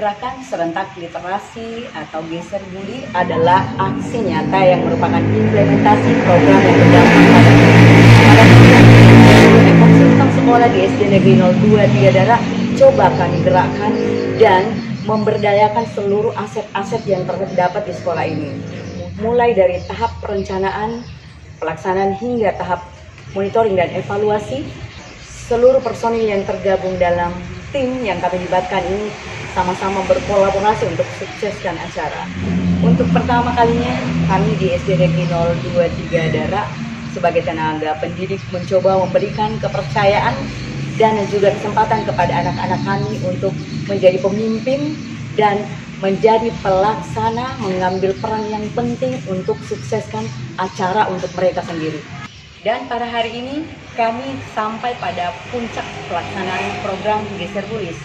Gerakan Serentak Literasi atau Geser Buli adalah aksi nyata yang merupakan implementasi program yang berdampak pada ekosistem sekolah di SD Negeri 02 Tiga Coba kami gerakkan dan memberdayakan seluruh aset-aset yang terdapat di sekolah ini, mulai dari tahap perencanaan, pelaksanaan hingga tahap monitoring dan evaluasi. Seluruh personil yang tergabung dalam tim yang kami libatkan ini sama-sama berkolaborasi untuk sukseskan acara. Untuk pertama kalinya kami di SD Negeri 02 Tiga sebagai tenaga pendidik mencoba memberikan kepercayaan dan juga kesempatan kepada anak-anak kami untuk menjadi pemimpin dan menjadi pelaksana, mengambil peran yang penting untuk sukseskan acara untuk mereka sendiri. Dan pada hari ini kami sampai pada puncak pelaksanaan program Geser Buli.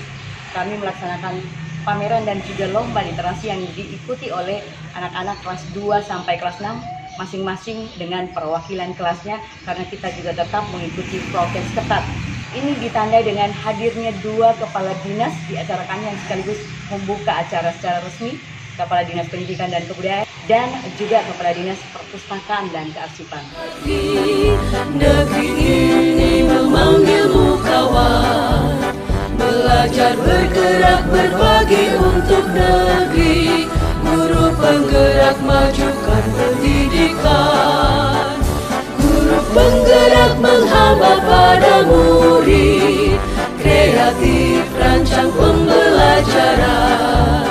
Kami melaksanakan pameran dan juga lomba literasi yang diikuti oleh anak-anak kelas 2 sampai kelas 6 masing-masing dengan perwakilan kelasnya, karena kita juga tetap mengikuti prokes ketat. Ini ditandai dengan hadirnya 2 kepala dinas di acara kami yang sekaligus membuka acara secara resmi, Kepala Dinas Pendidikan dan Kebudayaan dan juga Kepala Dinas Perpustakaan dan Kearsipan. Negeri ini memanggilmu kawan, belajar bergerak berbagi untuk negeri, guru penggerak majukan pendidikan, guru penggerak menghamba pada murid, kreatif rancang pembelajaran,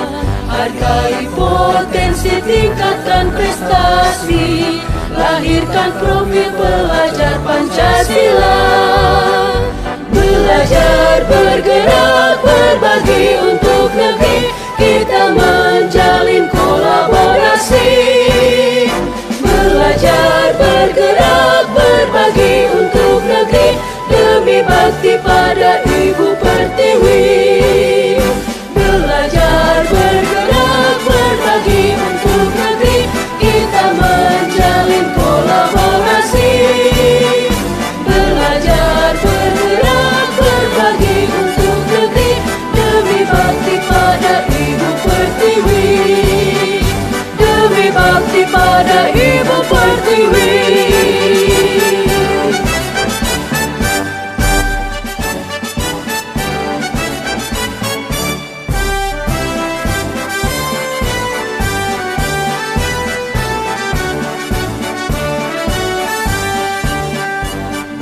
hargai potensi, tingkatkan prestasi, lahirkan profil pelajar Pancasila. Belajar bergerak berbagi untuk negeri, kita menjalin kolaborasi. Belajar bergerak berbagi untuk negeri, demi bakti pada Ibu Pertiwi. Belajar bergerak berbagi untuk negeri, kita menjalin kolaborasi. Belajar bergerak berbagi untuk negeri, demi bakti pada Ibu Pertiwi. Demi bakti pada Ibu Pertiwi.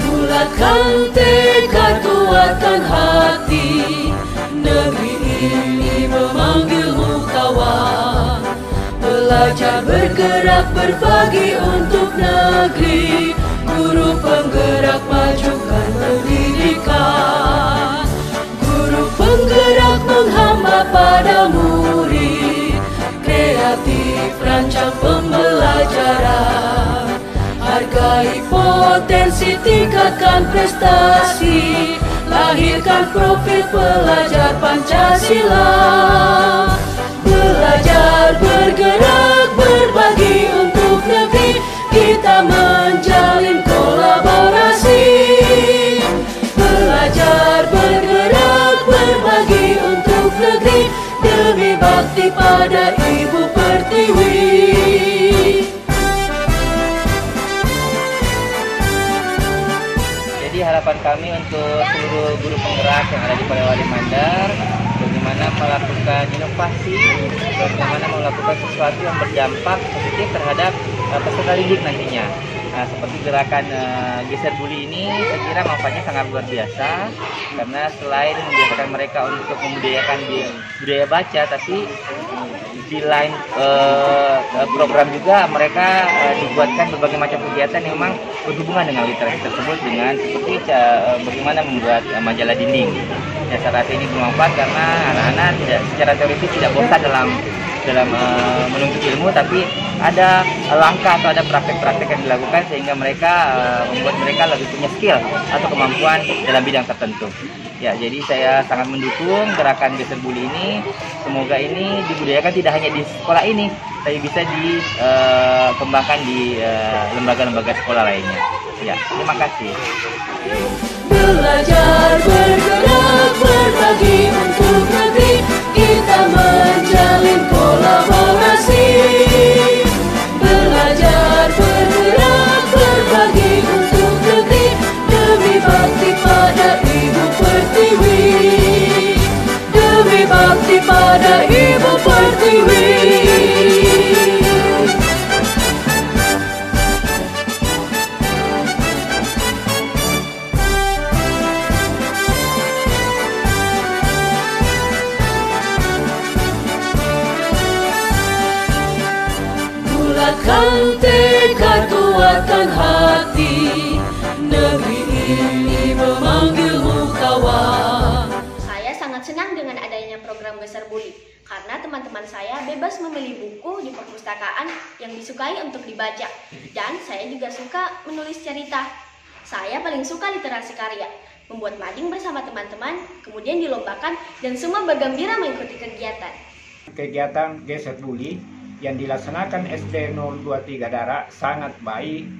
Bulatkan tekad, kuatkan hati, negeri ini memanggilmu kawan. Belajar bergerak berbagi untuk negeri, guru penggerak majukan pendidikan, guru penggerak menghamba pada murid, kreatif rancang pembelajaran, hargai potensi, tingkatkan prestasi, lahirkan profil pelajar Pancasila. Belajar bergerak berbagi untuk negeri, kita menjalin kolaborasi. Belajar bergerak berbagi untuk negeri, demi bakti pada Ibu Pertiwi. Jadi harapan kami untuk seluruh guru penggerak yang ada di Polewali Mandar, bagaimana melakukan inovasi, bagaimana melakukan sesuatu yang berdampak positif terhadap peserta didik nantinya. Nah, seperti gerakan Geser Buli ini, saya kira manfaatnya sangat luar biasa, karena selain membiasakan mereka untuk membudayakan budaya baca, tapi di lain program juga mereka dibuatkan berbagai macam kegiatan yang memang berhubungan dengan literasi tersebut, dengan seperti bagaimana membuat majalah dinding. Ya, saya rasa ini bermanfaat karena anak-anak secara teoritis tidak bosan dalam menuntut ilmu, tapi ada langkah atau ada praktek-praktek yang dilakukan sehingga mereka membuat mereka lebih punya skill atau kemampuan dalam bidang tertentu. Ya, jadi saya sangat mendukung gerakan Geser Buli ini. Semoga ini dibudayakan tidak hanya di sekolah ini, tapi bisa dikembangkan di lembaga-lembaga sekolah lainnya. Ya, terima kasih. Belajar bergerak berbagi untuk negeri. kita menjalin kolaborasi, belajar bergerak berbagi untuk negeri demi bakti pada Ibu Pertiwi, demi bakti pada Ibu Pertiwi. Bulatkan tekad, kuatkan hati, negeri ini memanggilmu kawan. Saya sangat senang dengan adanya program Geser Buli karena teman-teman saya bebas memilih buku di perpustakaan yang disukai untuk dibaca. Dan saya juga suka menulis cerita. Saya paling suka literasi karya, membuat mading bersama teman-teman, kemudian dilombakan dan semua bergembira mengikuti kegiatan. Kegiatan Geser Buli yang dilaksanakan SD 023 Dara sangat baik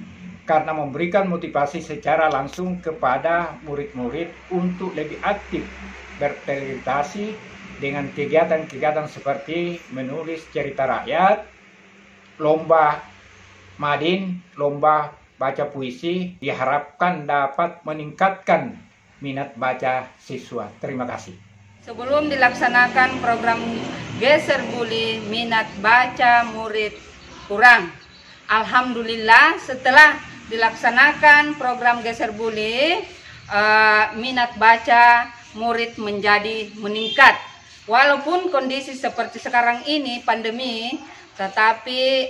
karena memberikan motivasi secara langsung kepada murid-murid untuk lebih aktif berpartisipasi dengan kegiatan-kegiatan seperti menulis cerita rakyat, lomba mading, lomba baca puisi, diharapkan dapat meningkatkan minat baca siswa. Terima kasih. Sebelum dilaksanakan program Geser Buli, minat baca murid kurang. Alhamdulillah setelah dilaksanakan program Geser Buli, minat baca murid menjadi meningkat. Walaupun kondisi seperti sekarang ini pandemi, tetapi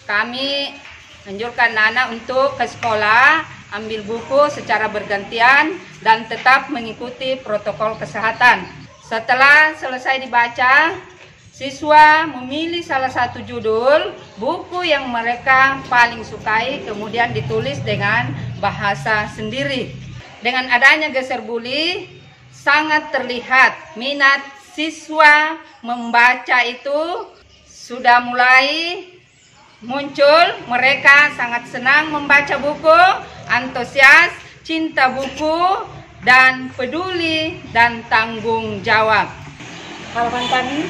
kami anjurkan anak untuk ke sekolah, ambil buku secara bergantian dan tetap mengikuti protokol kesehatan. Setelah selesai dibaca, siswa memilih salah satu judul buku yang mereka paling sukai, kemudian ditulis dengan bahasa sendiri. Dengan adanya Geser Buli, sangat terlihat minat siswa membaca itu sudah mulai muncul. Mereka sangat senang membaca buku, antusias, cinta buku, dan peduli dan tanggung jawab. Harapan kami,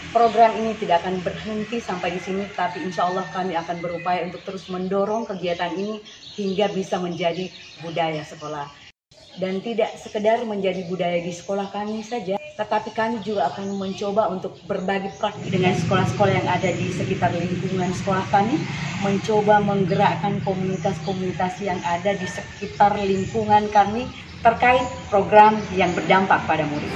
program ini tidak akan berhenti sampai di sini, tapi insya Allah kami akan berupaya untuk terus mendorong kegiatan ini hingga bisa menjadi budaya sekolah. Dan tidak sekedar menjadi budaya di sekolah kami saja, tetapi kami juga akan mencoba untuk berbagi praktik dengan sekolah-sekolah yang ada di sekitar lingkungan sekolah kami, mencoba menggerakkan komunitas-komunitas yang ada di sekitar lingkungan kami terkait program yang berdampak pada murid.